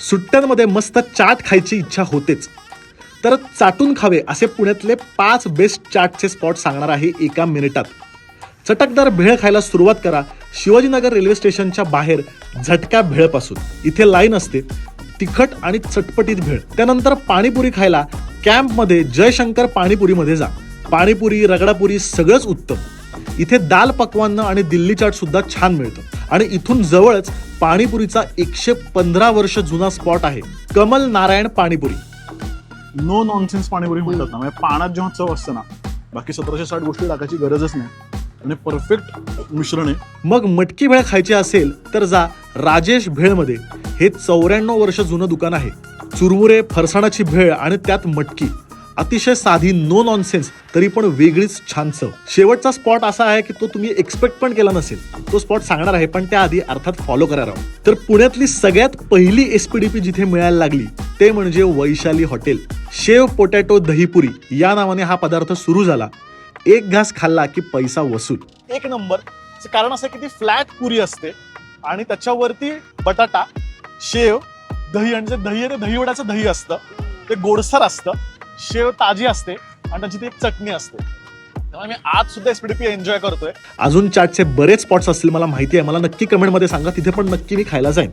सुट्ट्यांमध्ये मस्त चाट खायची इच्छा होतेच, तर चाटून खावे असे पुण्यातले 5 बेस्ट चाटचे स्पॉट सांगणार आहे एका मिनिटात. चटकदार भेळ खायला सुरुवात करा शिवाजीनगर रेल्वे स्टेशनच्या बाहेर झटका भेळपासून. इथे लाईन असते, तिखट आणि चटपटीत भेळ. त्यानंतर पाणीपुरी खायला कॅम्पमध्ये जयशंकर पाणीपुरीमध्ये जा. पाणीपुरी, रगडापुरी सगळंच उत्तम. इथे दाल पकवान आणि दिल्ली चाट सुद्धा छान मिळतं. आणि इथून जवळच पाणीपुरीचा 115 वर्ष जुना स्पॉट आहे, कमल नारायण पाणीपुरी. नो नॉनसेन्स पाणीपुरी म्हणतात ना, म्हणजे पाण्यात जेव्हा चव असते ना, बाकी 1760 गोष्टी टाकायची गरजच नाही आणि परफेक्ट मिश्रण आहे. मग मटकी भेळ खायची असेल तर जा राजेश भेळमध्ये. हे 94 वर्ष जुनं दुकान आहे. चुरमुरे, फरसाणाची भेळ आणि त्यात मटकी. अतिशय साधी, नो नॉनसेन्स, तरी पण वेगळीच छान चव. शेवटचा स्पॉट असा आहे की तो तुम्ही एक्सपेक्ट पण केला नसेल. तो स्पॉट सांगणार आहे, पण त्याआधी अर्थात फॉलो करा राव. तर पुण्यातली सगळ्यात पहिली एसपीडीपी जिथे मिळायला लागली ते म्हणजे वैशाली हॉटेल. शेव पोटॅटो दहीपुरी या नावाने हा पदार्थ सुरू झाला. एक घास खाल्ला की पैसा वसूल. एक नंबर. कारण असं की ती फ्लॅट पुरी असते आणि त्याच्यावरती बटाटा, शेव, दही, आणि जे दही आहे ते दहीवड्याचं दही असतं, ते गोडसर असतं, शेव ताजी असते आणि त्याची ती एक चटणी असते. त्यामुळे मी आज सुद्धा एसपीडीपी एन्जॉय करतोय. अजून चाटचे बरेच स्पॉट्स असतील मला माहिती आहे. मला नक्की कमेंटमध्ये सांगा, तिथे पण नक्की मी खायला जाईन.